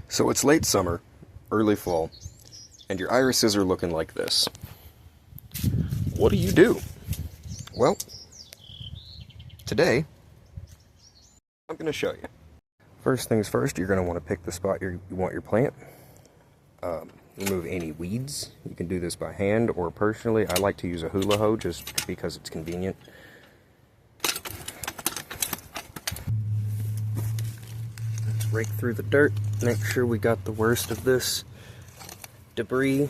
So it's late summer, early fall, and your irises are looking like this. What do? Well, today, I'm going to show you. First things first, you're going to want to pick the spot you want your plant. Remove any weeds. You can do this by hand, or personally, I like to use a hula hoe just because it's convenient. Let's rake through the dirt, make sure we got the worst of this debris.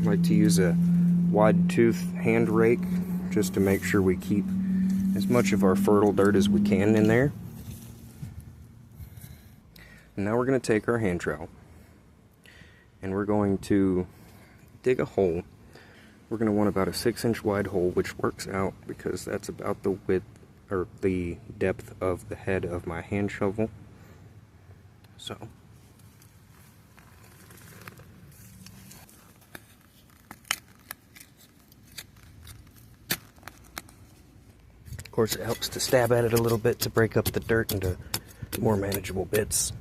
I like to use a wide tooth hand rake just to make sure we keep as much of our fertile dirt as we can in there. And now we're going to take our hand trowel and we're going to dig a hole. We're going to want about a 6-inch wide hole, which works out because that's about the width or the depth of the head of my hand shovel. So of course it helps to stab at it a little bit to break up the dirt into more manageable bits.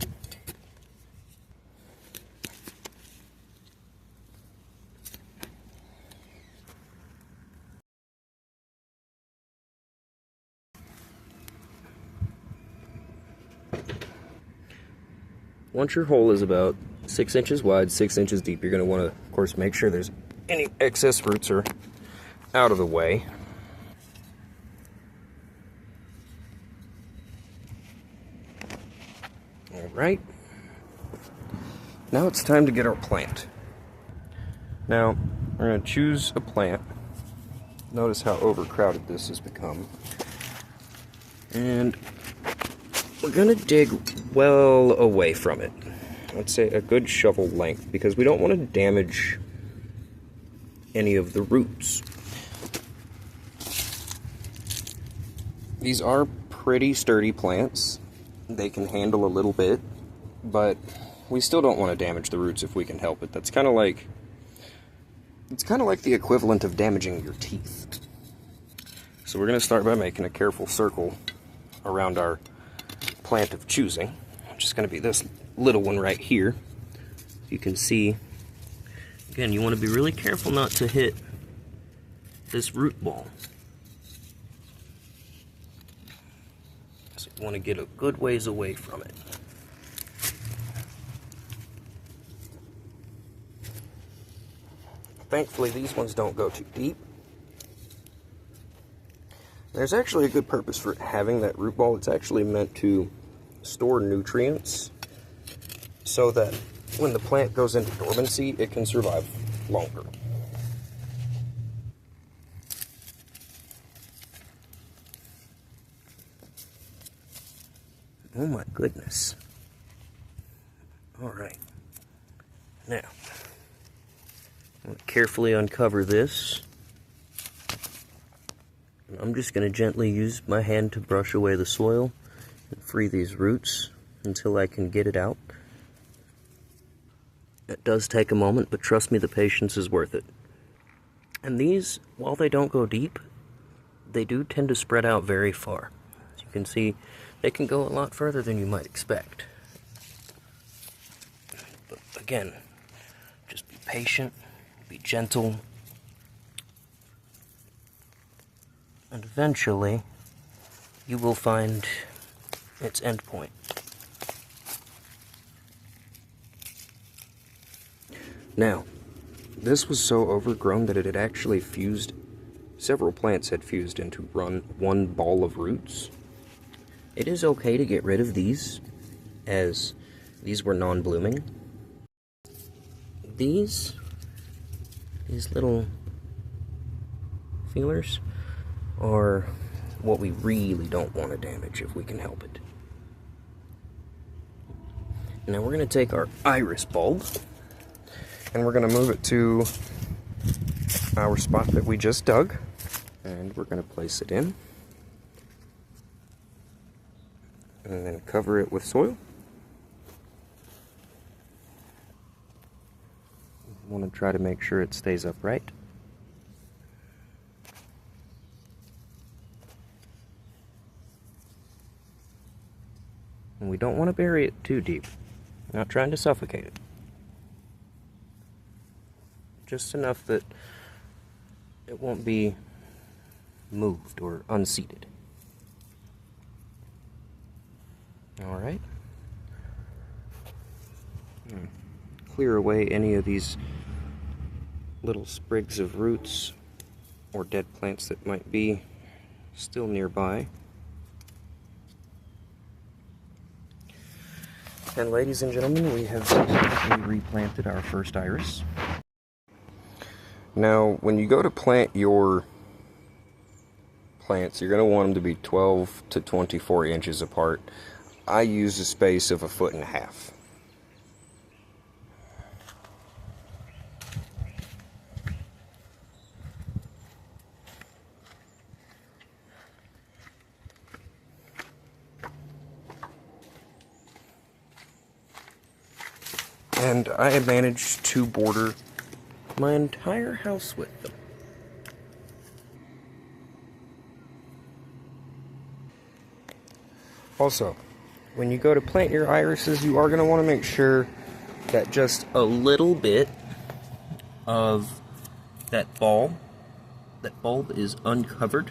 Once your hole is about 6 inches wide, 6 inches deep, you're going to want to, of course, make sure there's any excess roots are out of the way. Alright. Now it's time to get our plant. Now, we're going to choose a plant. Notice how overcrowded this has become. And we're going to dig well away from it. I'd say a good shovel length, because we don't want to damage any of the roots. These are pretty sturdy plants. They can handle a little bit, but we still don't want to damage the roots if we can help it. That's kind of like, it's kind of like the equivalent of damaging your teeth. So we're going to start by making a careful circle around our plant of choosing, which is going to be this little one right here. You can see, again, you want to be really careful not to hit this root ball. So you want to get a good ways away from it. Thankfully, these ones don't go too deep. There's actually a good purpose for having that root ball. It's actually meant to store nutrients so that when the plant goes into dormancy, it can survive longer. Oh my goodness. Alright. Now, I'm going to carefully uncover this. I'm just going to gently use my hand to brush away the soil and free these roots until I can get it out. It does take a moment, but trust me, the patience is worth it. And these, while they don't go deep, they do tend to spread out very far. As you can see, they can go a lot further than you might expect. But again, just be patient, be gentle, and eventually you will find its end point. Now, this was so overgrown that it had actually fused, several plants had fused into one ball of roots. It is okay to get rid of these, as these were non-blooming. These little feelers are what we really don't want to damage if we can help it. Now we're going to take our iris bulb and we're going to move it to our spot that we just dug, and we're going to place it in and then cover it with soil. We want to try to make sure it stays upright. And we don't want to bury it too deep. Not trying to suffocate it. Just enough that it won't be moved or unseated. Alright. Clear away any of these little sprigs of roots or dead plants that might be still nearby. And ladies and gentlemen, we have successfully replanted our first iris. Now, when you go to plant your plants, you're going to want them to be 12 to 24 inches apart. I use a space of 1.5 feet. And I have managed to border my entire house with them. Also, when you go to plant your irises, you are going to want to make sure that just a little bit of that bulb is uncovered.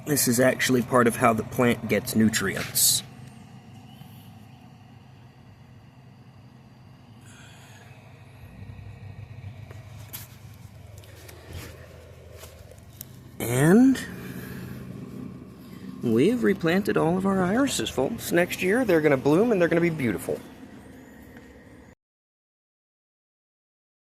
This is actually part of how the plant gets nutrients. And we have replanted all of our irises, folks. Next year, they're going to bloom and they're going to be beautiful.